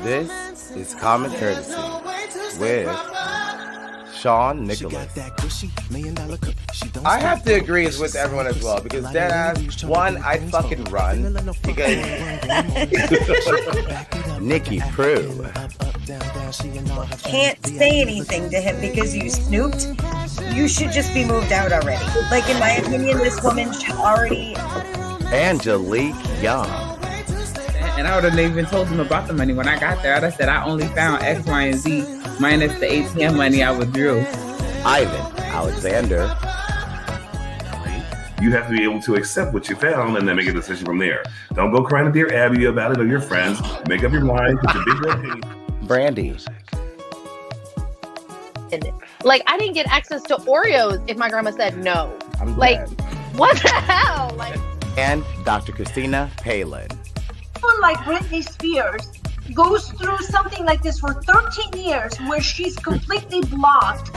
This is Common Courtesy with Sean Nicholas. I have to agree with everyone as well because deadass, one, I'd fucking run because Nikki Prue. Can't say anything to him because you snooped. You should just be moved out already. Like, in my opinion, this woman should already... Angelique Young. And I would have even told him about the money when I got there. I'd have said I only found X, Y, and Z minus the ATM money I withdrew. Ivan Alexander. You have to be able to accept what you found and then make a decision from there. Don't go crying to Dear Abby about it or your friends. Make up your mind. Put the big girl opinion. Brandy. Like, I didn't get access to Oreos if my grandma said no. I'm like, glad. what the hell? Like, and Dr. Christina Palin. Someone like Britney Spears goes through something like this for 13 years where she's completely blocked.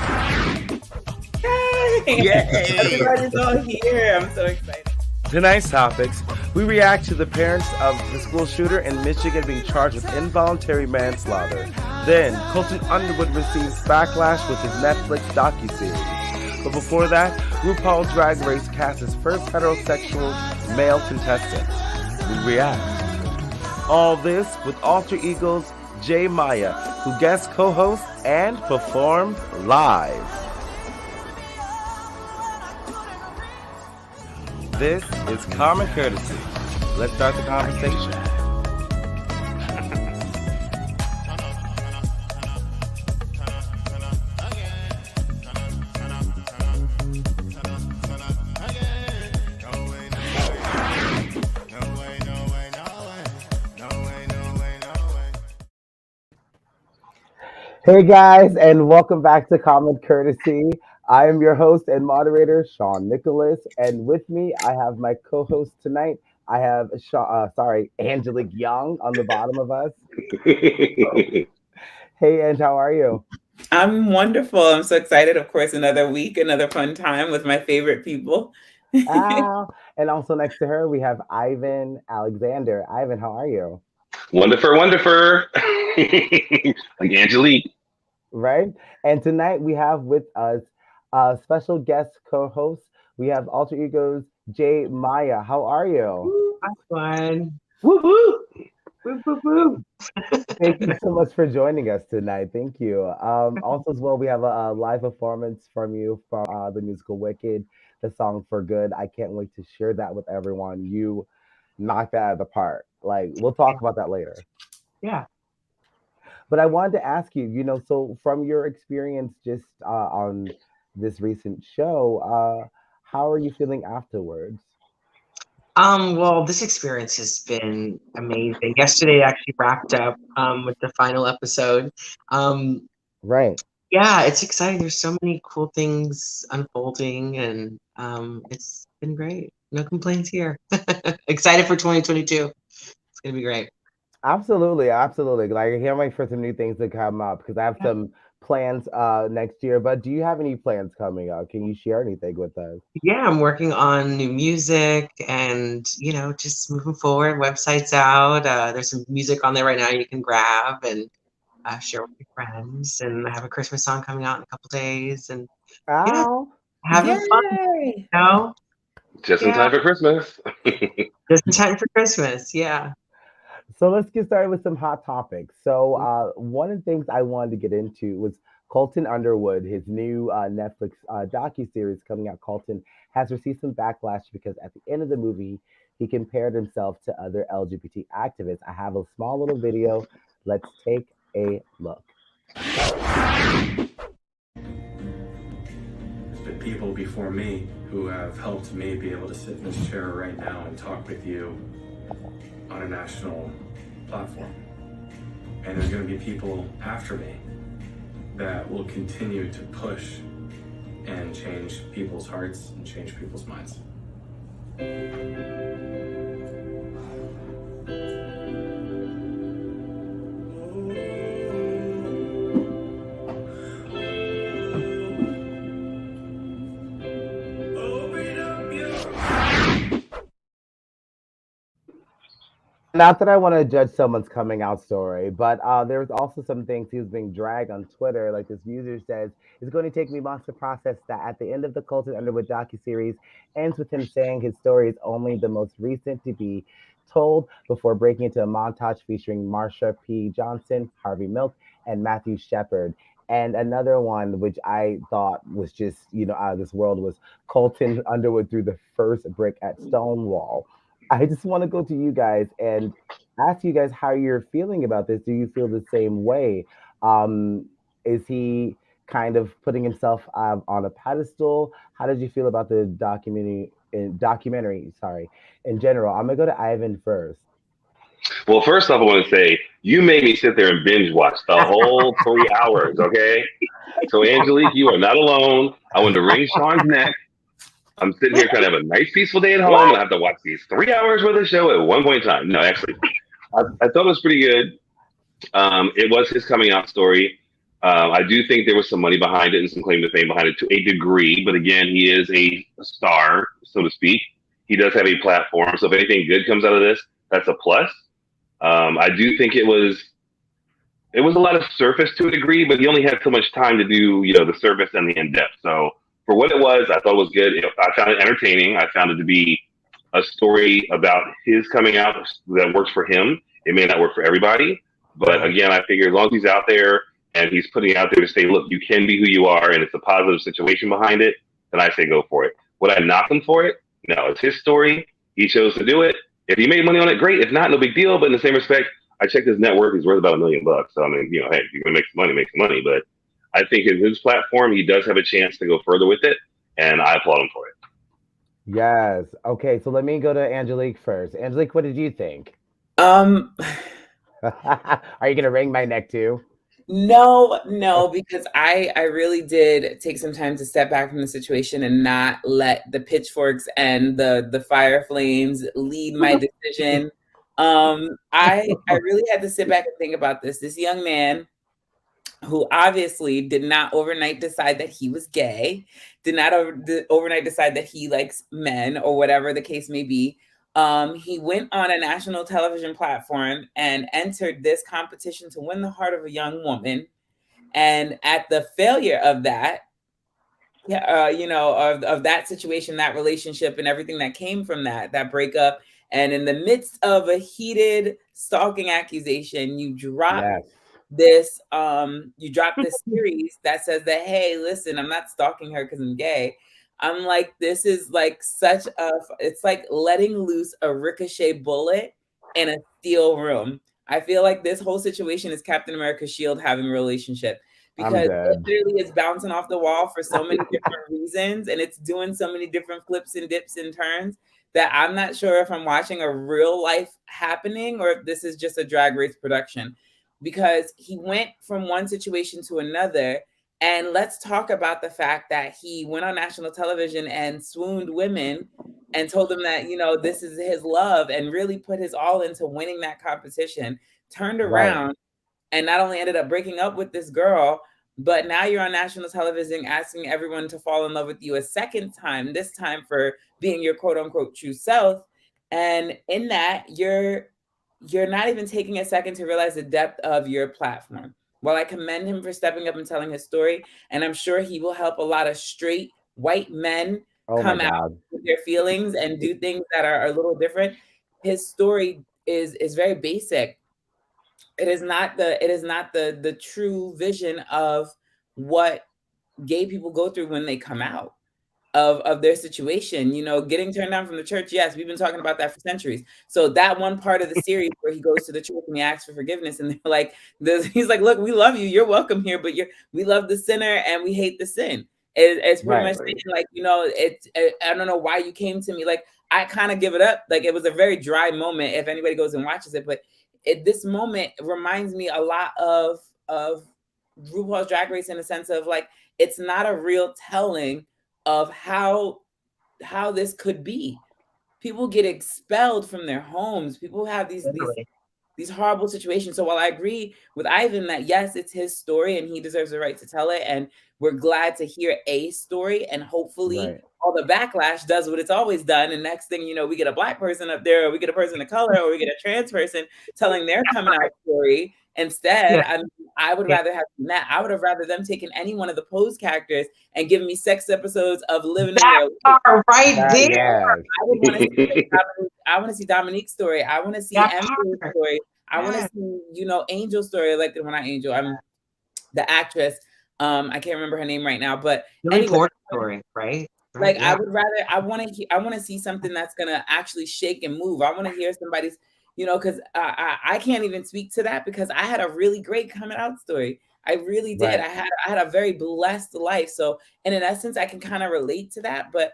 Yay! Everybody's all here. I'm so excited. Tonight's topics, we react to the parents of the school shooter in Michigan being charged with involuntary manslaughter. Then, Colton Underwood receives backlash with his Netflix docuseries. But before that, RuPaul's Drag Race casts his first heterosexual male contestant. We react. All this with alter egos Miah, who guest co-hosts and performed live. This is Common Courtesy. Let's start the conversation. Hey guys, and welcome back to Common Courtesy. I am your host and moderator, Sean Nicholas, and with me, I have my co-host tonight. I have Angelique Young on the bottom of us. Hey, Ange, how are you? I'm wonderful. I'm so excited. Of course, another week, another fun time with my favorite people. And also next to her, we have Ivan Alexander. Ivan, how are you? Wonderful. Like Angelique. Right? And tonight we have with us special guest co-host. We have alter egos Miah. How are you? I'm fine. Woo-hoo! Woo-hoo-hoo! Thank you so much for joining us tonight. Thank you. Also as well, we have a live performance from you from the musical Wicked, the song For Good. I can't wait to share that with everyone. You knocked that out of the park. Like, we'll talk about that later. Yeah. But I wanted to ask you, so from your experience just on this recent show, how are you feeling afterwards? Well, this experience has been amazing. Yesterday actually wrapped up with the final episode. Right. Yeah, it's exciting. There's so many cool things unfolding, and it's been great. No complaints here. Excited for 2022. It's gonna be great. Absolutely. Like, I can't wait for some new things to come up because I have some plans next year. But do you have any plans coming up? Can you share anything with us? Yeah, I'm working on new music and, just moving forward. Website's out. There's some music on there right now you can grab and share with your friends. And I have a Christmas song coming out in a couple days. And having fun. Just in time for Christmas. Just in time for Christmas, yeah. So let's get started with some hot topics. So one of the things I wanted to get into was Colton Underwood, his new Netflix docuseries coming out. Colton has received some backlash because at the end of the movie, he compared himself to other LGBT activists. I have a small little video. Let's take a look. There's been people before me who have helped me be able to sit in this chair right now and talk with you on a national platform. And there's going to be people after me that will continue to push and change people's hearts and change people's minds. Not that I want to judge someone's coming out story, but there's also some things he was being dragged on Twitter. Like this user says, it's going to take me months to process that. At the end of the Colton Underwood docuseries ends with him saying his story is only the most recent to be told before breaking into a montage featuring Marsha P. Johnson, Harvey Milk, and Matthew Shepard. And another one, which I thought was just, out of this world, was Colton Underwood threw the first brick at Stonewall. I just want to go to you guys and ask you guys how you're feeling about this. Do you feel the same way? Is he kind of putting himself on a pedestal? How did you feel about the documentary? Sorry, in general. I'm gonna go to Ivan first. Well, first off, I want to say you made me sit there and binge watch the whole 3 hours. Okay, so Angelique, you are not alone. I wanted to wring Sean's neck. I'm sitting here trying to have a nice, peaceful day at home, and I have to watch these 3 hours worth of show at one point in time. No, actually, I thought it was pretty good. It was his coming out story. I do think there was some money behind it and some claim to fame behind it to a degree. But again, he is a star, so to speak. He does have a platform. So if anything good comes out of this, that's a plus. I do think it was a lot of surface to a degree, but he only had so much time to do, the surface and the in depth. So for what it was, I thought it was good. I found it entertaining. I found it to be a story about his coming out that works for him. It may not work for everybody, but again, I figure as long as he's out there and he's putting it out there to say, look, you can be who you are, and it's a positive situation behind it, then I say go for it. Would I knock him for it? No, it's his story. He chose to do it. If he made money on it, great. If not, no big deal. But in the same respect, I checked his net worth. He's worth about $1 million. So I mean, hey, if you're gonna make some money, make some money. But I think his platform, he does have a chance to go further with it, and I applaud him for it. Yes. Okay, so let me go to Angelique first. Angelique, what did you think? Um, Are you gonna wring my neck too? no, because I really did take some time to step back from the situation and not let the pitchforks and the fire flames lead my decision. I really had to sit back and think about this. This young man who obviously did not overnight decide that he was gay, did not overnight decide that he likes men or whatever the case may be. He went on a national television platform and entered this competition to win the heart of a young woman. And at the failure of that, of that situation, that relationship, and everything that came from that breakup, and in the midst of a heated stalking accusation, Yes. you drop this series that says that, hey, listen, I'm not stalking her because I'm gay. I'm like, this is like it's like letting loose a ricochet bullet in a steel room. I feel like this whole situation is Captain America's shield having a relationship, I'm because it dead. literally is bouncing off the wall for so many different reasons, and it's doing so many different flips and dips and turns that I'm not sure if I'm watching a real life happening or if this is just a Drag Race production, because he went from one situation to another. And let's talk about the fact that he went on national television and swooned women and told them that, this is his love, and really put his all into winning that competition, turned Right. around and not only ended up breaking up with this girl, but now you're on national television asking everyone to fall in love with you a second time, this time for being your quote unquote true self. And in that, you're not even taking a second to realize the depth of your platform. While I commend him for stepping up and telling his story, and I'm sure he will help a lot of straight white men Oh my come out God. with their feelings and do things that are a little different, his story is very basic. It is not the true vision of what gay people go through when they come out of their situation, getting turned down from the church. Yes, we've been talking about that for centuries. So that one part of the series where he goes to the church and he asks for forgiveness, and they're like, he's like, look, we love you, you're welcome here, but we love the sinner and we hate the sin. It's pretty much Right. saying, like, I don't know why you came to me. Like, I kind of give it up. Like, it was a very dry moment if anybody goes and watches it, but this moment reminds me a lot of RuPaul's Drag Race, in a sense of, like, it's not a real telling of how this could be. People get expelled from their homes. People have these Literally. these horrible situations. So while I agree with Ivan that yes, it's his story and he deserves the right to tell it, and we're glad to hear a story, and hopefully all the backlash does what it's always done. And next thing you know, we get a Black person up there, or we get a person of color, or we get a trans person telling their coming out story. Instead, I would rather have that. I would have rather them taken any one of the Pose characters and given me 6 episodes of living in their life. Right there. I would want to see I want to see Dominique's story. I want to see Emily's story. I want to see, you know, Angel's story. Like, when I Angel, I'm the actress. I can't remember her name right now, but anyway, story, right? Like, I would rather, I want to see something that's gonna actually shake and move. I want to hear somebody's, you know, because I can't even speak to that because I had a really great coming out story. I really did. I had a very blessed life. So, and in essence, I can kind of relate to that, but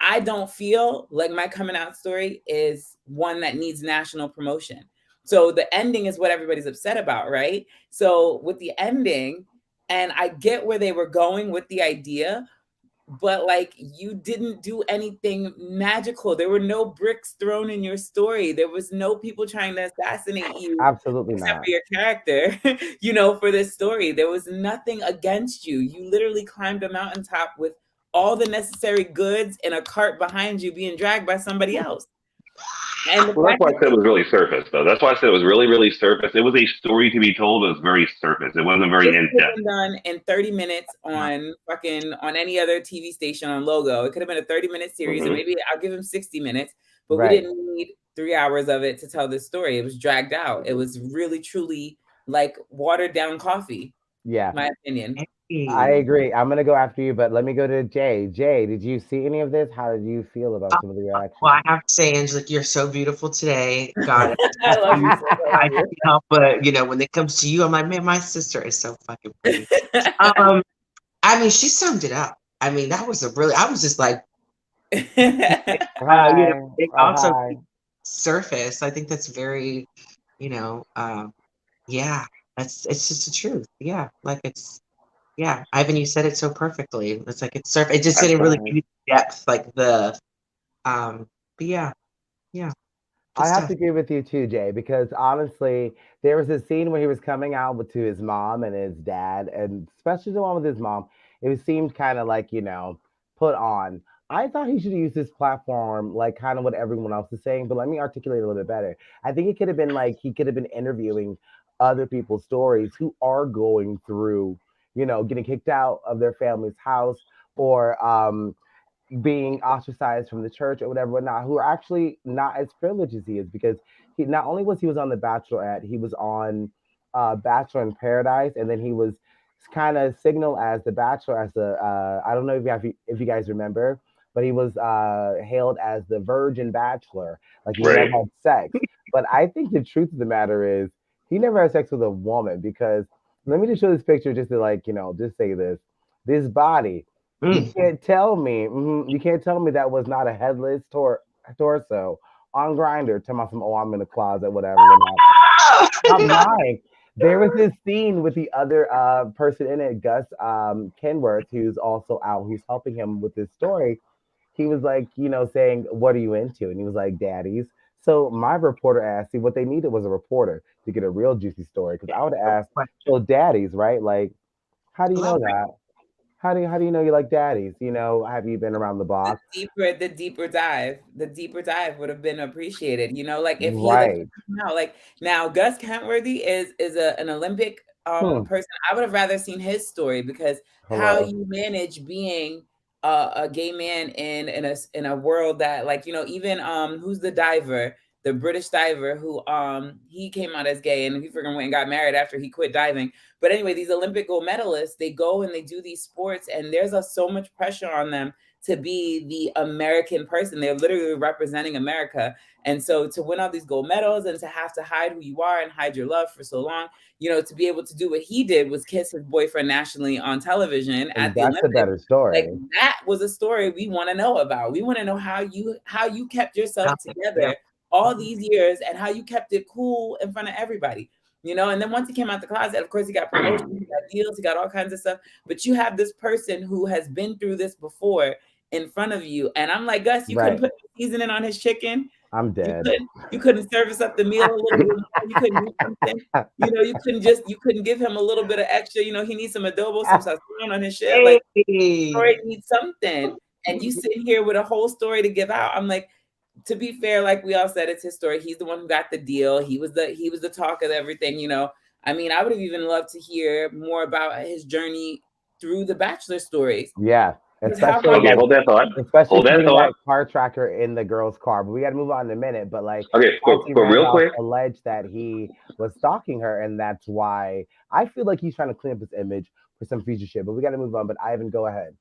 I don't feel like my coming out story is one that needs national promotion. So the ending is what everybody's upset about, right? So with the ending, and I get where they were going with the idea, but like, you didn't do anything magical. There were no bricks thrown in your story. There was no people trying to assassinate you. Absolutely except not. for your character, you know, for this story. There was nothing against you. You literally climbed a mountaintop with all the necessary goods in a cart behind you being dragged by somebody else. And well, that's why I said it was really surface, though. That's why I said it was really, really surface. It was a story to be told. It was very surface. It wasn't very in depth. Done in 30 minutes on on any other TV station on Logo. It could have been a 30-minute series, and maybe I'll give him 60 minutes. But we didn't need 3 hours of it to tell this story. It was dragged out. It was really, truly like watered down coffee. Yeah, my opinion. I agree. I'm gonna go after you, but let me go to Jay. Jay, did you see any of this? How did you feel about some of the reactions? Well, I have to say, Angelique, you're so beautiful today. God, I love you. I can't help but, you know, when it comes to you, I'm like, man, my sister is so fucking pretty. I mean, she summed it up. I mean, that was I was just like, you know, also surface. I think that's very, you know, yeah, it's just the truth. Yeah, like yeah, Ivan, you said it so perfectly. It's like it's surf. It just didn't really give you depth, like the, but yeah. I have to agree with you too, Jay, because honestly, there was a scene where he was coming out to his mom and his dad, and especially the one with his mom. It seemed kind of like, you know, put on. I thought he should use this platform like kind of what everyone else is saying, but let me articulate a little bit better. I think it could have been like he could have been interviewing other people's stories who are going through, you know, getting kicked out of their family's house or being ostracized from the church or whatnot, who are actually not as privileged as he is, because he not only was on The Bachelorette, he was on Bachelor in Paradise, and then he was kind of signaled as the Bachelor as the I don't know if you guys remember, but he was hailed as the Virgin Bachelor, like he never had sex. But I think the truth of the matter is he never had sex with a woman, because let me just show this picture just to, like, you know, just say this body. You can't tell me. You can't tell me that was not a headless torso on Grindr. Tell me some, oh, I'm in the closet, whatever. I'm lying. There was this scene with the other person in it, Gus Kenworth, who's also out, who's helping him with this story. He was like, you know, saying, "What are you into?" And he was like, "Daddies." So my reporter asked, see, what they needed was a reporter to get a real juicy story. Because I would have asked, well, daddies, right? Like, how do you know that? How do you know you like daddies? You know, have you been around the block? The deeper dive would have been appreciated. You know, like if he like now Gus Kentworthy is an Olympic person. I would have rather seen his story, because how you manage being a gay man in a world that, like, you know, even who's the diver, the British diver who he came out as gay and he freaking went and got married after he quit diving. But anyway, these Olympic gold medalists, they go and they do these sports, and there's so much pressure on them to be the American person. They're literally representing America. And so to win all these gold medals and to have to hide who you are and hide your love for so long, you know, to be able to do what he did was kiss his boyfriend nationally on television at the Olympics. That's a better story. Like, that was a story we want to know about. We want to know how you kept yourself together all these years and how you kept it cool in front of everybody, you know. And then once he came out the closet, of course, he got promotions, he got deals, he got all kinds of stuff. But you have this person who has been through this before in front of you. And I'm like, Gus, you couldn't put seasoning on his chicken. I'm dead. You couldn't service up the meal a little bit more. You couldn't do something. You couldn't give him a little bit of extra. He needs some adobo, some sazon on his shit. Like, story needs something. And you sit here with a whole story to give out. I'm like, to be fair, like we all said, it's his story. He's the one who got the deal. He was the talk of everything. I mean, I would have even loved to hear more about his journey through the Bachelor stories. Yeah. Especially okay, hold that thought. Especially putting that car tracker in the girl's car. But we got to move on in a minute. But like, okay, but real quick, alleged that he was stalking her, and that's why I feel like he's trying to clean up his image for some future shit. But we got to move on. But Ivan, go ahead.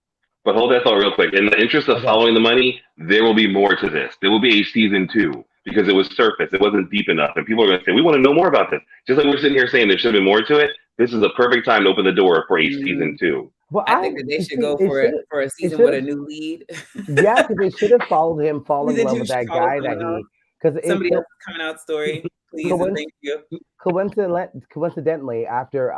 But hold that thought real quick. In the interest of following the money, there will be more to this. There will be a season 2 because it was surface. It wasn't deep enough, and people are going to say, "We want to know more about this." Just like we're sitting here saying there should have been more to it. This is a perfect time to open the door for a season 2. Well, I think that they should go for a season with a new lead. Yeah, because they should have followed him, fallen in love with that guy that he. Because somebody else coming out story, please and thank you. Coincidentally, after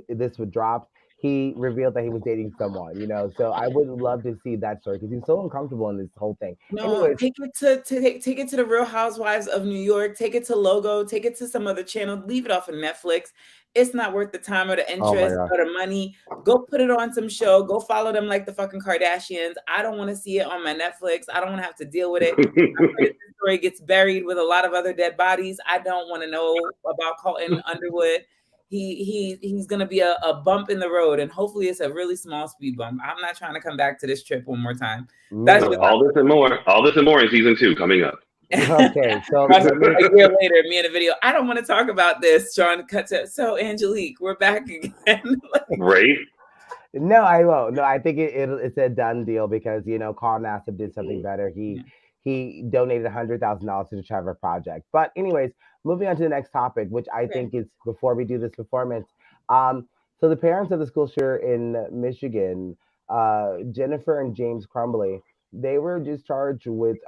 this would drop, he revealed that he was dating someone. So I would love to see that story because he's so uncomfortable in this whole thing. No, anyways, take it to the Real Housewives of New York. Take it to Logo. Take it to some other channel. Leave it off of Netflix. It's not worth the time or the interest or the money. Go put it on some show. Go follow them like the fucking Kardashians. I don't want to see it on my Netflix. I don't want to have to deal with it. This story gets buried with a lot of other dead bodies. I don't want to know about Colton Underwood. He's gonna be a bump in the road, and hopefully it's a really small speed bump. I'm not trying to come back to this trip one more time. That's all this and more in season 2 coming up. Okay, so a year later, me in a video. I don't want to talk about this. Sean cut to so Angelique, we're back again. Right? No, I won't. No, I think it's a done deal because Carl Nassib did something better. He donated $100,000 to the Trevor Project. But anyways, moving on to the next topic, which I think is before we do this performance. So the parents of the school shooter in Michigan, Jennifer and James Crumbly, they were discharged with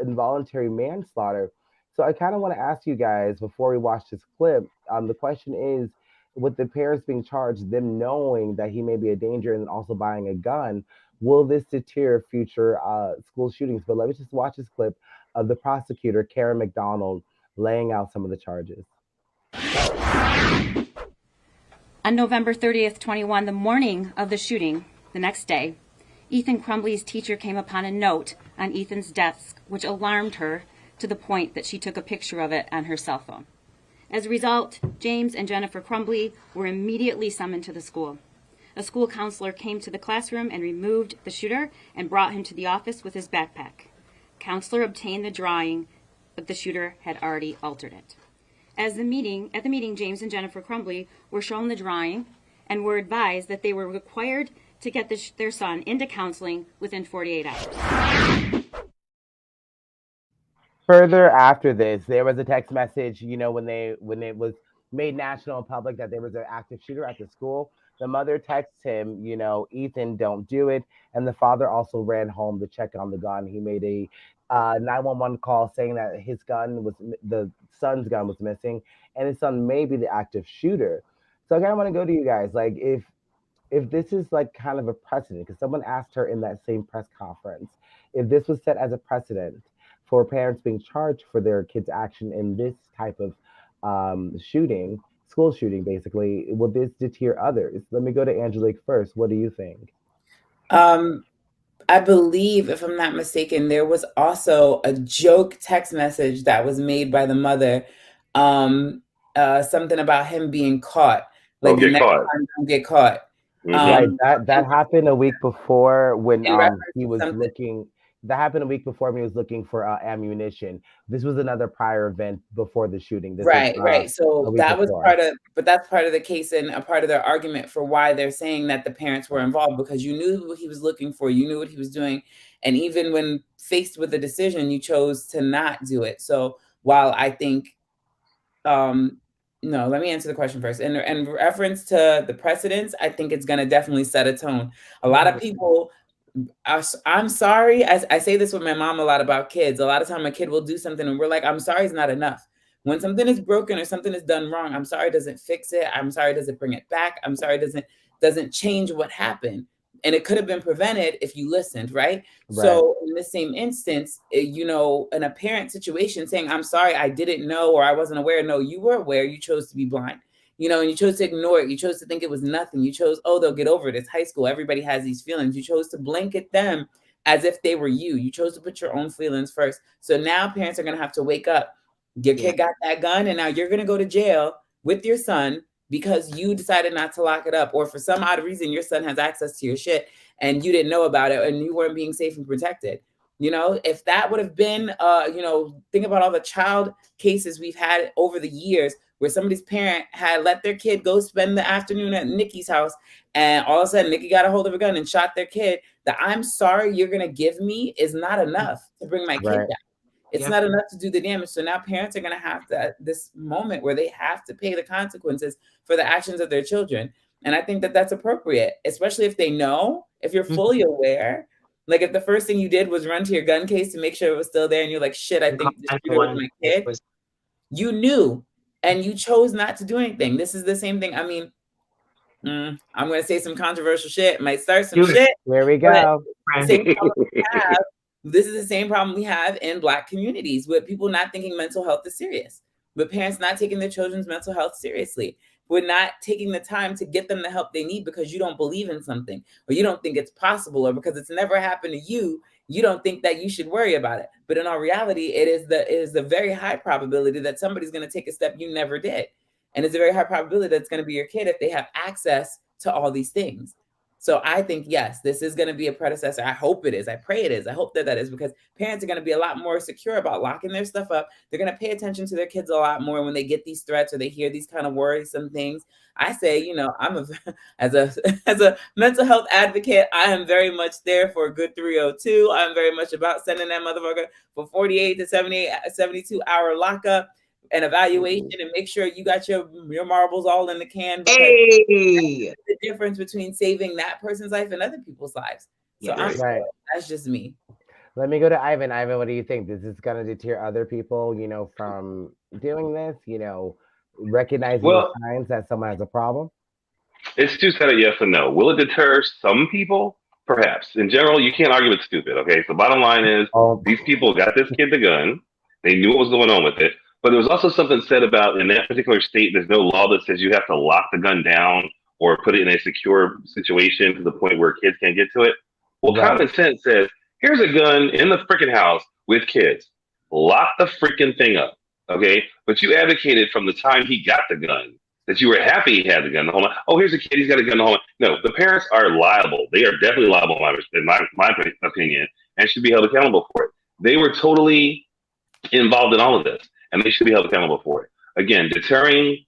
involuntary manslaughter. So I kind of want to ask you guys before we watch this clip. The question is, with the parents being charged, them knowing that he may be a danger and also buying a gun, will this deter future school shootings? But let me just watch this clip of the prosecutor, Karen McDonald, laying out some of the charges. On November 30th, 21, the morning of the shooting, the next day, Ethan Crumbly's teacher came upon a note on Ethan's desk, which alarmed her to the point that she took a picture of it on her cell phone. As a result, James and Jennifer Crumbly were immediately summoned to the school. A school counselor came to the classroom and removed the shooter and brought him to the office with his backpack. Counselor obtained the drawing, but the shooter had already altered it. At the meeting, James and Jennifer Crumbly were shown the drawing and were advised that they were required to get their son into counseling within 48 hours. Further after this, there was a text message, when it was made national and public that there was an active shooter at the school. The mother texts him, Ethan, don't do it. And the father also ran home to check on the gun. He made a 911 call saying that the son's gun was missing and his son may be the active shooter. So I kind of want to go to you guys, like if this is like kind of a precedent, because someone asked her in that same press conference, if this was set as a precedent for parents being charged for their kids' action in this type of shooting, school shooting, basically, will this deter others? Let me go to Angelique first. What do you think? I believe, if I'm not mistaken, there was also a joke text message that was made by the mother, something about him being caught. Like don't get caught. Right. That happened a week before when he was looking. That happened a week before when he was looking for ammunition. This was another prior event before the shooting. Right. So that was that's part of the case and a part of their argument for why they're saying that the parents were involved, because you knew what he was looking for, you knew what he was doing, and even when faced with a decision, you chose to not do it. So while I think, no, let me answer the question first. In reference to the precedents, I think it's going to definitely set a tone. A lot of people. I'm sorry. I say this with my mom a lot about kids. A lot of time a kid will do something and we're like, I'm sorry is not enough. When something is broken or something is done wrong, I'm sorry doesn't fix it. I'm sorry doesn't bring it back. I'm sorry doesn't change what happened. And it could have been prevented if you listened, right? So in the same instance, you know, in a parent situation saying, I'm sorry, I didn't know, or I wasn't aware. No, you were aware. You chose to be blind, you know, and you chose to ignore it. You chose to think it was nothing. You chose, oh, they'll get over it. It's high school. Everybody has these feelings. You chose to blanket them as if they were you. You chose to put your own feelings first. So now parents are going to have to wake up. Your kid got that gun, and now you're going to go to jail with your son because you decided not to lock it up, or for some odd reason your son has access to your shit and you didn't know about it and you weren't being safe and protected. You know, if that would have been, you know, think about all the child cases we've had over the years where somebody's parent had let their kid go spend the afternoon at Nikki's house, and all of a sudden Nikki got a hold of a gun and shot their kid. The I'm sorry you're going to give me is not enough to bring my kid down. It's not enough to do the damage. So now parents are going to have to, this moment where they have to pay the consequences for the actions of their children. And I think that that's appropriate, especially if they know, if you're fully aware. Like if the first thing you did was run to your gun case to make sure it was still there and you're like, shit, I think this shooter was my kid. You knew and you chose not to do anything. This is the same thing. I mean, I'm going to say some controversial shit. Might start some shit. There we go. This is the same problem we have in Black communities with people not thinking mental health is serious, with parents not taking their children's mental health seriously. We're not taking the time to get them the help they need because you don't believe in something, or you don't think it's possible, or because it's never happened to you, you don't think that you should worry about it. But in all reality, it is the very high probability that somebody's going to take a step you never did. And it's a very high probability that it's going to be your kid if they have access to all these things. So I think, yes, this is going to be a predecessor. I hope it is. I pray it is. I hope that is, because parents are going to be a lot more secure about locking their stuff up. They're going to pay attention to their kids a lot more when they get these threats or they hear these kind of worrisome things. I say, you know, as a mental health advocate, I am very much there for a good 302. I'm very much about sending that motherfucker for 48 to 72 hour lockup and evaluation, and make sure you got your marbles all in the can, because the difference between saving that person's life and other people's lives. So that's just me. Let me go to Ivan. Ivan, what do you think? Is this going to deter other people, you know, from doing this, you know, recognizing the signs that someone has a problem? It's two-sided yes and no. Will it deter some people? Perhaps. In general, you can't argue with stupid, okay? So bottom line is, these people got this kid the gun. They knew what was going on with it. But there was also something said about, in that particular state, there's no law that says you have to lock the gun down or put it in a secure situation to the point where kids can't get to it. Well, common sense says, here's a gun in the freaking house with kids. Lock the freaking thing up, okay? But you advocated from the time he got the gun that you were happy he had the gun the whole time. Oh, here's a kid, he's got a gun the whole time. No, the parents are liable. They are definitely liable, in my opinion, and should be held accountable for it. They were totally involved in all of this, and they should be held accountable for it. Again, deterring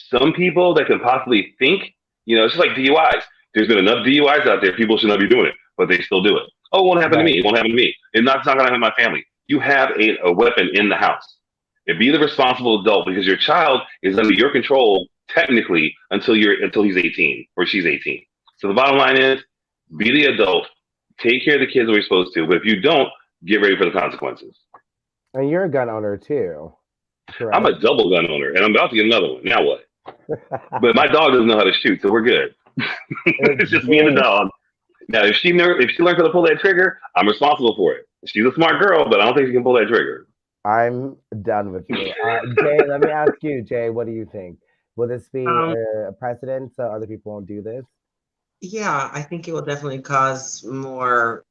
some people that can possibly think, you know, it's just like DUIs. There's been enough DUIs out there, people should not be doing it, but they still do it. Oh, it won't happen to me. It won't happen to me. It's not going to happen to my family. You have a weapon in the house. And be the responsible adult, because your child is under your control technically until he's 18 or she's 18. So the bottom line is, be the adult, take care of the kids the way you're supposed to. But if you don't, get ready for the consequences. And you're a gun owner too, correct? I'm a double gun owner, and I'm about to get another one. Now what? But my dog doesn't know how to shoot, so we're good. It's just me and the dog. Now, if she learns how to pull that trigger, I'm responsible for it. She's a smart girl, but I don't think she can pull that trigger. I'm done with you. Jay, let me ask you, Jay, what do you think? Will this be a precedent so other people won't do this? Yeah, I think it will definitely cause more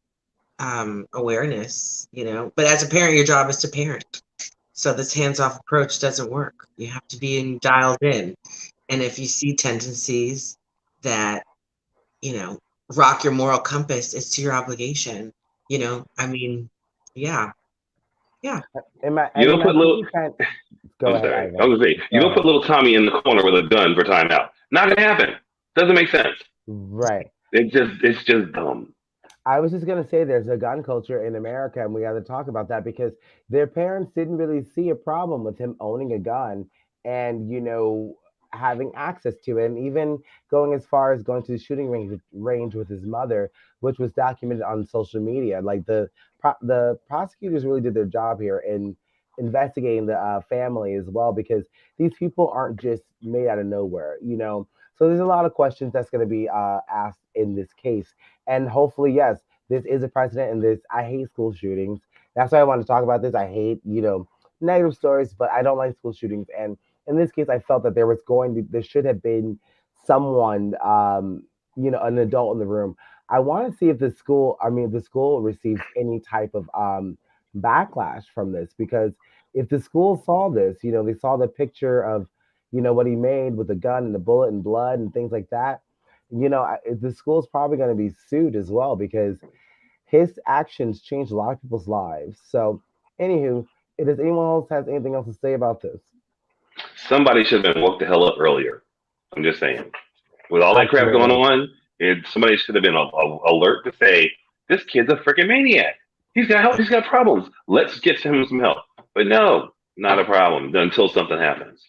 awareness, you know. But as a parent, your job is to parent. So this hands-off approach doesn't work. You have to be dialed in. And if you see tendencies that, you know, rock your moral compass, it's to your obligation. You know, I mean, yeah. You don't put little. Go ahead. Sorry. I was gonna say, you don't put little Tommy in the corner with a gun for timeout. Not gonna happen. Doesn't make sense. Right. It's just dumb. I was just gonna say, there's a gun culture in America, and we got to talk about that, because their parents didn't really see a problem with him owning a gun and, you know, having access to it, and even going as far as going to the shooting range with his mother, which was documented on social media. Like the prosecutors really did their job here in investigating the family as well, because these people aren't just made out of nowhere, you know. So there's a lot of questions that's going to be asked in this case. And hopefully, yes, this is a precedent in this. I hate school shootings. That's why I want to talk about this. I hate, negative stories, but I don't like school shootings. And in this case, I felt that there should have been someone, an adult in the room. I want to see if the school receives any type of backlash from this, because if the school saw this, they saw the picture of, what he made with the gun and the bullet and blood and things like that. The school's probably going to be sued as well, because his actions changed a lot of people's lives. So, anywho, does anyone else has anything else to say about this? Somebody should have been woke the hell up earlier. I'm just saying. With all that crap going on, somebody should have been alert to say, this kid's a freaking maniac. He's got help. He's got problems. Let's get him some help. But no, not a problem until something happens.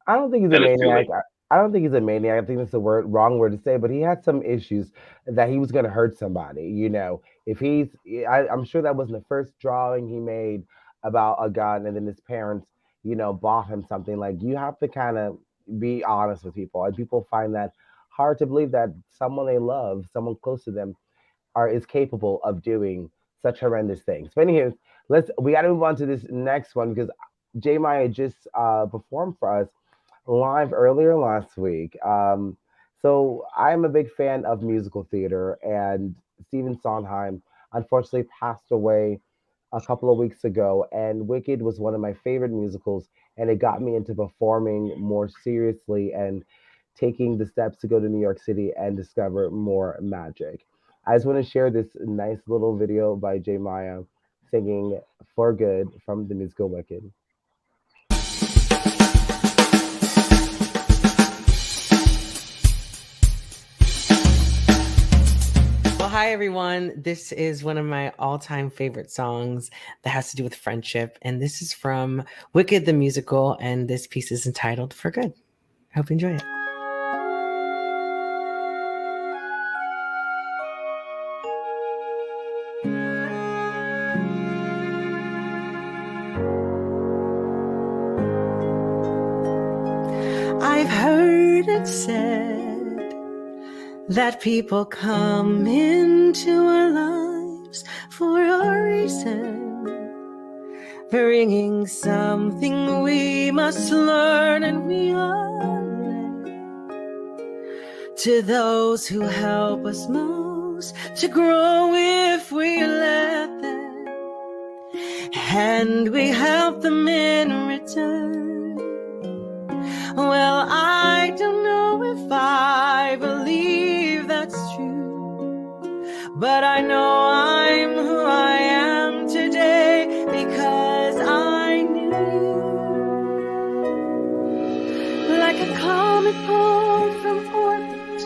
I don't think he's a maniac. I don't think he's a maniac. I think that's the wrong word to say, but he had some issues that he was going to hurt somebody. I'm sure that wasn't the first drawing he made about a gun, and then his parents, bought him something. Like, you have to kind of be honest with people, and people find that hard to believe that someone they love, someone close to them, is capable of doing such horrendous things. But anywho, we got to move on to this next one, because Miah just performed for us live earlier last week. So I'm a big fan of musical theater, and Stephen Sondheim unfortunately passed away a couple of weeks ago. And Wicked was one of my favorite musicals, and it got me into performing more seriously and taking the steps to go to New York City and discover more magic. I just want to share this nice little video by Miah singing For Good from the musical Wicked. Hi, everyone. This is one of my all-time favorite songs that has to do with friendship. And this is from Wicked the Musical. And this piece is entitled For Good. I hope you enjoy it. I've heard it said that people come into our lives for a reason, bringing something we must learn, and we are led to those who help us most to grow if we let them, and we help them in return. Well, I don't know if I believe that's true, but I know I'm who I am today because I knew you. Like a comet pulled from orbit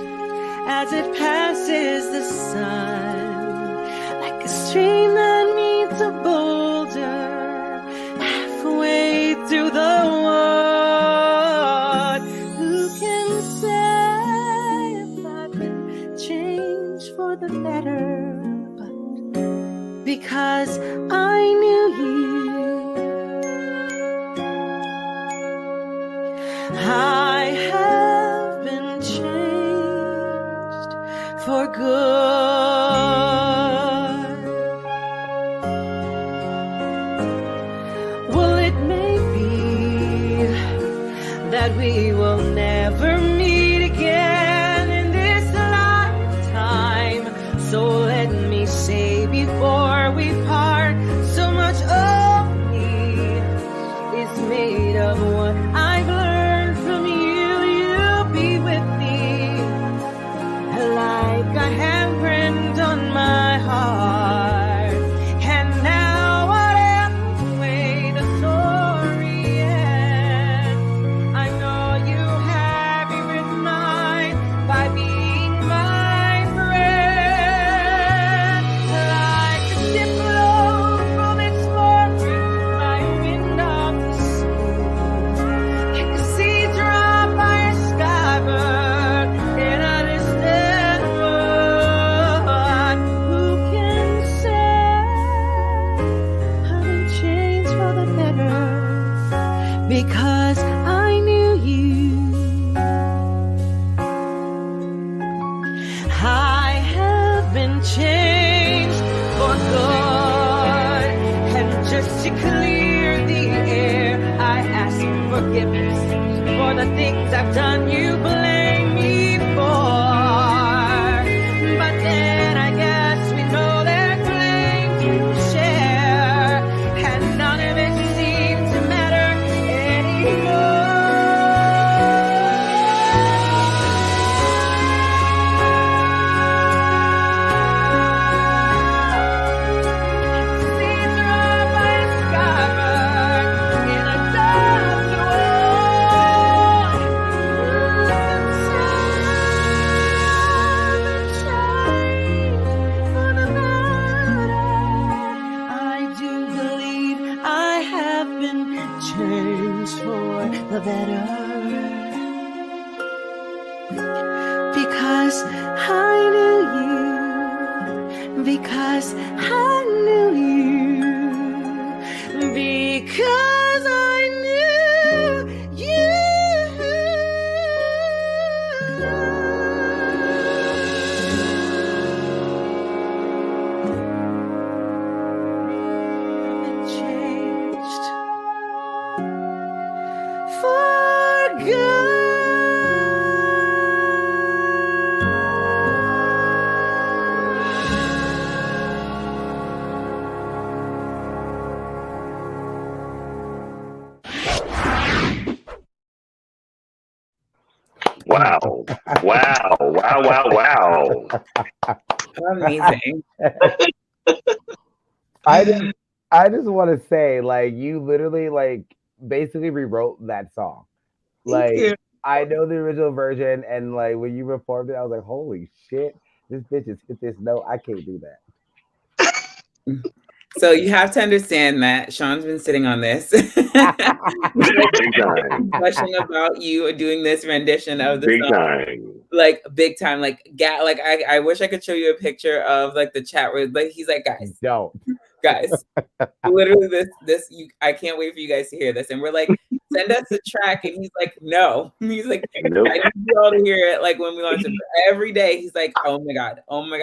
as it passes the sun, like a stream that meets a boulder halfway through the world. The better, but because I knew you, I have been changed for good. Well, it may be that we will never meet again in this lifetime, so let me say before we part, so much of me is made of what I've learned from you. You'll be with me like a handprint on my heart. And now whatever way the story ends, I know you have it with mine by being my friend. Like a ship blown from its mooring by a wind of the sea, like a sea drop by a skybird in a distant world. Who can say I've been changed for the better because I knew you. just to clear the air. I ask forgiveness for the things I've done you blame me for. But then I guess we know there's blame to share, and none of it seems to matter anymore. Seas are by a skybird in a dust world. I do believe I have been changed for the better, because I knew you, because I knew you, because I knew you. Been changed for good. Wow. Wow. Wow. Wow. Wow. Amazing. I just want to say, like, you literally, like, basically rewrote that song. Thank you. Like, I know the original version, and like when you performed it, I was like, holy shit, this bitch just hit this note. I can't do that. So you have to understand that Sean's been sitting on this. Big time. Question about you doing this rendition of the Big song. time. Like big time, like I wish I could show you a picture of like the chat where like he's like, Don't. guys, literally this I can't wait for you guys to hear this. And we're like, send us the track, and he's like, no. He's like, Nope. I need you all to hear it like when we launch it. But every day he's like, oh my god. I'm like,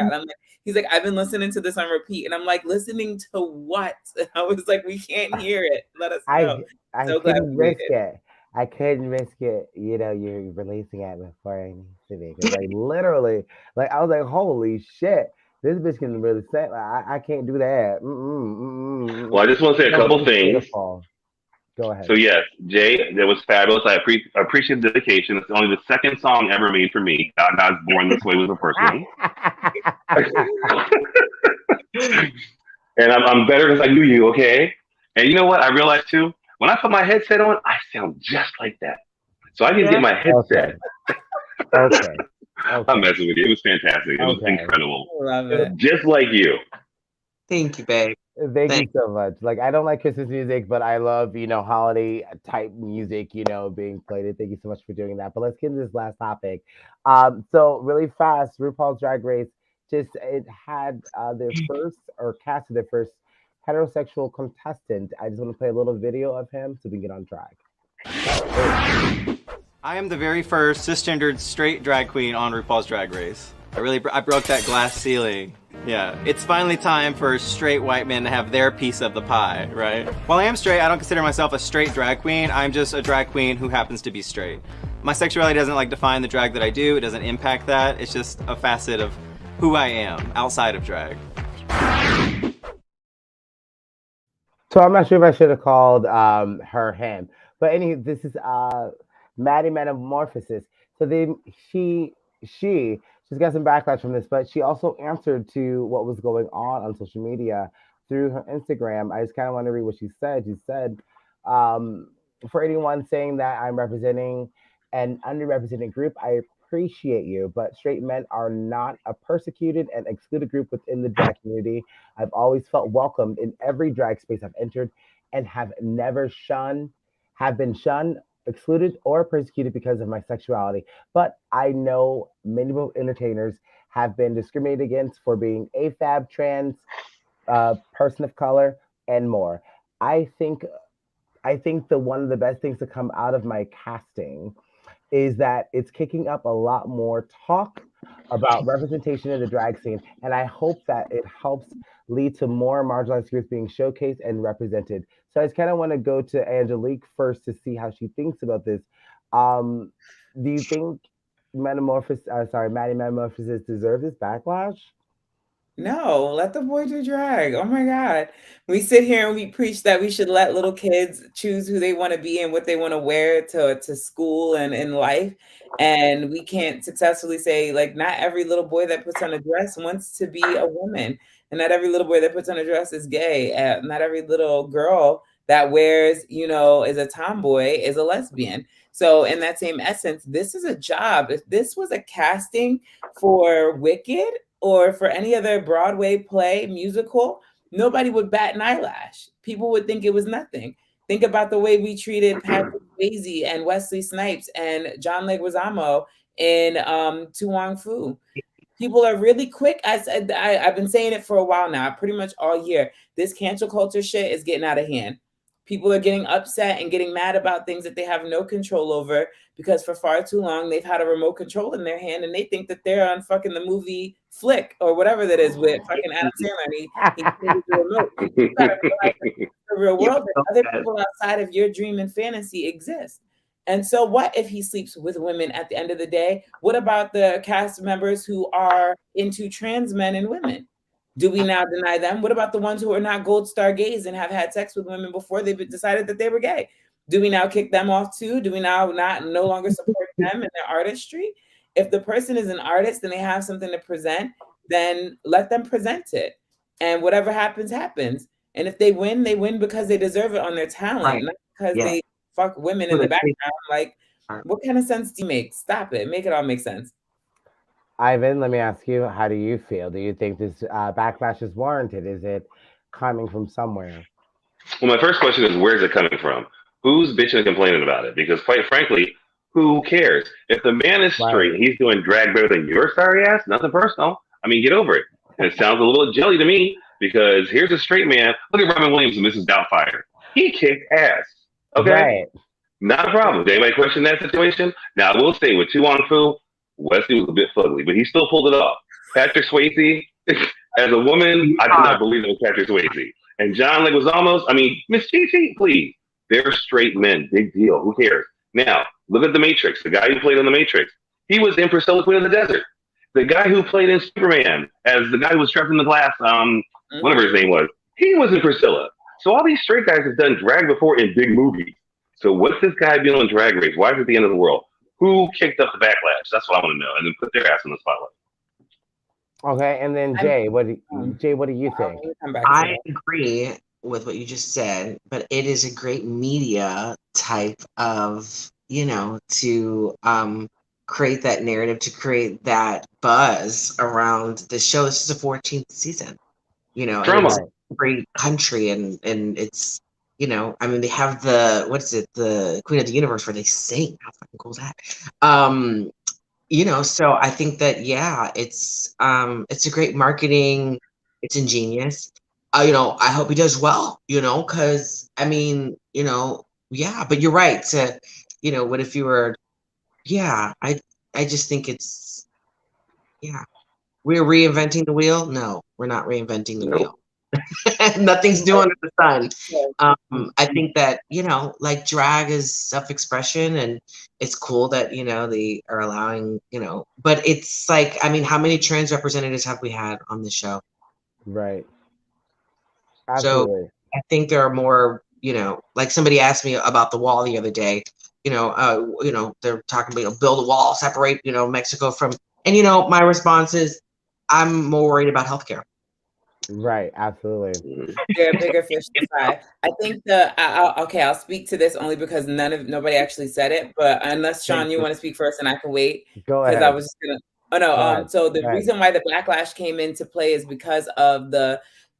he's like, I've been listening to this on repeat, and I'm like, listening to what? And I was like, we can't hear it. Let us know. I So glad couldn't we risk did. it. I couldn't risk it. You know, you're releasing it before I need to be. 'Cause, like, literally, like, I was like, holy shit, this bitch can really sing. Like, I can't do that. Well, I just want to say a couple things. Beautiful. Go ahead. So yes, Jay, that was fabulous. I appreciate the dedication. It's only the second song ever made for me. God's Born This Way was the first one. And I'm better because I knew you, okay? And you know what? I realized too, when I put my headset on, I sound just like that. So I need to get my headset. Okay. I'm messing with you. It was fantastic. It was incredible. Love it. Just like you. Thank you, babe. Thank you so much. Like, I don't like Christmas music, but I love, holiday type music, being played. Thank you so much for doing that. But let's get into this last topic. So really fast, RuPaul's Drag Race it had their first or casted their first heterosexual contestant. I just want to play a little video of him so we can get on track. I am the very first cisgendered straight drag queen on RuPaul's Drag Race. I broke that glass ceiling. Yeah, it's finally time for straight white men to have their piece of the pie, right? While I am straight, I don't consider myself a straight drag queen. I'm just a drag queen who happens to be straight. My sexuality doesn't define the drag that I do. It doesn't impact that. It's just a facet of who I am outside of drag. So I'm not sure if I should have called her him, but this is Maddie Metamorphosis. So then she's got some backlash from this, but she also answered to what was going on social media through her Instagram. I just kind of want to read what she said. She said, for anyone saying that I'm representing an underrepresented group, I appreciate you, but straight men are not a persecuted and excluded group within the drag community. I've always felt welcomed in every drag space I've entered and have been shunned, excluded, or persecuted because of my sexuality. But I know many entertainers have been discriminated against for being AFAB, trans, person of color, and more. I think one of the best things to come out of my casting is that it's kicking up a lot more talk about representation in the drag scene, and I hope that it helps lead to more marginalized groups being showcased and represented. So I just kind of want to go to Angelique first to see how she thinks about this. Um, do you think Maddie Metamorphosis deserve this backlash? No, let the boy do drag. Oh my God. We sit here and we preach that we should let little kids choose who they want to be and what they want to wear to school and in life. And we can't successfully say, like, not every little boy that puts on a dress wants to be a woman. And not every little boy that puts on a dress is gay. Not every little girl that wears, is a tomboy is a lesbian. So, in that same essence, this is a job. If this was a casting for Wicked, or for any other Broadway play, musical, nobody would bat an eyelash. People would think it was nothing. Think about the way we treated Patrick Swayze and Wesley Snipes and John Leguizamo in To Wong Fu. People are really quick. I've been saying it for a while now, pretty much all year. This cancel culture shit is getting out of hand. People are getting upset and getting mad about things that they have no control over because for far too long they've had a remote control in their hand and they think that they're on fucking the movie Flick or whatever that is with fucking Adam Sandler. And he changes the remote. You gotta realize the real world that other people outside of your dream and fantasy exist. And so what if he sleeps with women at the end of the day? What about the cast members who are into trans men and women? Do we now deny them? What about the ones who are not gold star gays and have had sex with women before they decided that they were gay? Do we now kick them off too? Do we now no longer support them in their artistry? If the person is an artist and they have something to present, then let them present it. And whatever happens, happens. And if they win because they deserve it on their talent, not because they fuck women in the background. Like, what kind of sense do you make? Stop it. Make it all make sense. Ivan, let me ask you, how do you feel? Do you think this backlash is warranted? Is it coming from somewhere? Well, my first question is, where's it coming from? Who's bitching and complaining about it? Because quite frankly, who cares? If the man is straight, he's doing drag better than your sorry ass, nothing personal. I mean, get over it. And it sounds a little jelly to me because here's a straight man. Look at Robin Williams and Mrs. Doubtfire. He kicked ass. Okay? Right. Not a problem. Did anybody question that situation? Now, I will say with Tu Wong Fu, Wesley was a bit fugly, but he still pulled it off. Patrick Swayze, as a woman, I could not believe it was Patrick Swayze. And John Leguizamo, I mean, Miss Chi, please. They're straight men. Big deal. Who cares? Now, look at The Matrix. The guy who played in The Matrix. He was in Priscilla Queen of the Desert. The guy who played in Superman as the guy who was trapped in the glass, whatever his name was, he was in Priscilla. So all these straight guys have done drag before in big movies. So what's this guy doing on Drag Race? Why is it the end of the world? Who kicked up the backlash? That's what I want to know. And then put their ass in the spotlight. Okay, and then Jay, what do you think? I agree with what you just said, but it is a great media type of, to create that narrative, to create that buzz around the show. This is the 14th season, and it's a great country, and it's, I mean, they have the Queen of the Universe where they sing. How fucking cool is that? So I think that, it's a great marketing. It's ingenious. I hope he does well, because I mean, but you're right. What if you were, I just think it's, we're reinventing the wheel. No, we're not reinventing the wheel. Nothing's new under the sun. I think that, like drag is self-expression, and it's cool that, they are allowing, but it's like, I mean, how many trans representatives have we had on the show? Right. Absolutely. So I think there are more, like somebody asked me about the wall the other day, they're talking about, build a wall, separate, Mexico from, and, my response is, I'm more worried about healthcare. Right, absolutely. They're a bigger fish to fry. I think I'll speak to this only because nobody actually said it, but unless Sean, you want to speak first and I can wait. Go ahead. Because I was just gonna so the reason why the backlash came into play is because of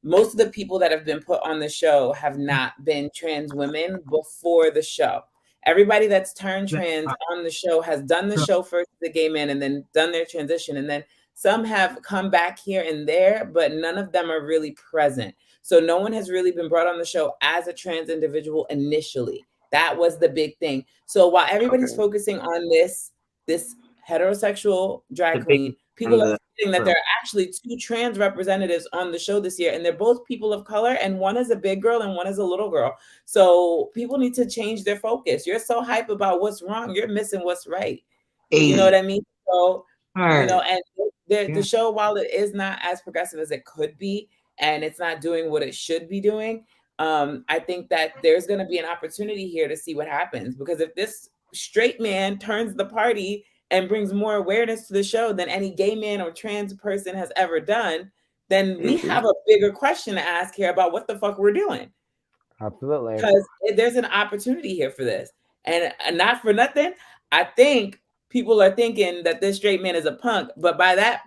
most of the people that have been put on the show have not been trans women before the show. Everybody that's turned trans on the show has done the show first, the gay men, and then done their transition, and then some have come back here and there, but none of them are really present. So no one has really been brought on the show as a trans individual initially. That was the big thing. So while everybody's Okay. focusing on this heterosexual drag The queen, big people from are the forgetting that there are actually 2 trans representatives on the show this year, and they're both people of color, and one is a big girl and one is a little girl. So people need to change their focus. You're so hype about what's wrong, you're missing what's right. You know what I mean? So, you know, and the show, while it is not as progressive as it could be, and it's not doing what it should be doing, I think that there's going to be an opportunity here to see what happens. Because if this straight man turns the party and brings more awareness to the show than any gay man or trans person has ever done, then we have a bigger question to ask here about what the fuck we're doing. Absolutely. Because there's an opportunity here for this. And not for nothing, I think people are thinking that this straight man is a punk, but by that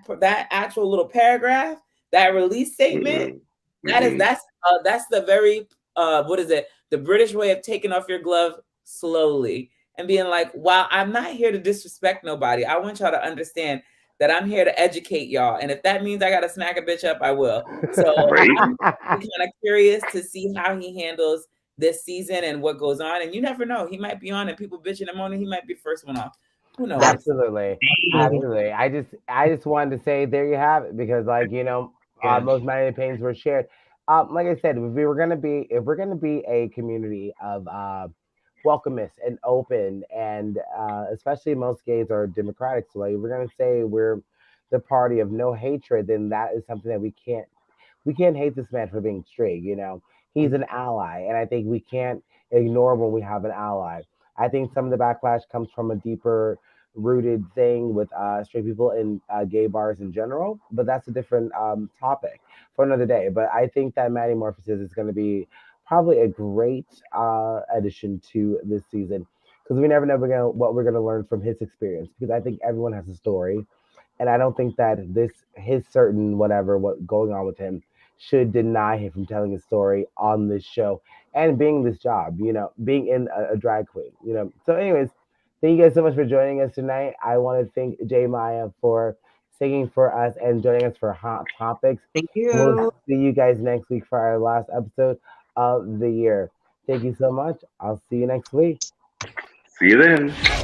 actual little paragraph, that release statement, that's the very what is it? The British way of taking off your glove slowly and being like, "Wow, I'm not here to disrespect nobody. I want y'all to understand that I'm here to educate y'all, and if that means I gotta smack a bitch up, I will." So I'm kind of curious to see how he handles this season and what goes on. And you never know; he might be on and people bitching him on, and he might be first one off. Who knows? Absolutely. I just wanted to say there you have it, because like, you know, most many pains were shared. Like I said, if we're gonna be a community of welcomist and open, and especially most gays are democratic, so like, if we're gonna say we're the party of no hatred, then that is something that we can't hate this man for being straight. You know, he's an ally, and I think we can't ignore when we have an ally. I think some of the backlash comes from a deeper rooted thing with straight people in gay bars in general, but that's a different topic for another day. But I think that Matty Morphosis is going to be probably a great addition to this season, because we never know what we're gonna learn from his experience, because I think everyone has a story, and I don't think that his certain whatever what going on with him should deny him from telling his story on this show and being this job, you know, being in a drag queen, you know. So, anyways, thank you guys so much for joining us tonight. I want to thank J Maya for singing for us and joining us for Hot Topics. Thank We'll you. see you guys next week for our last episode of the year. Thank you so much. I'll see you next week. See you then.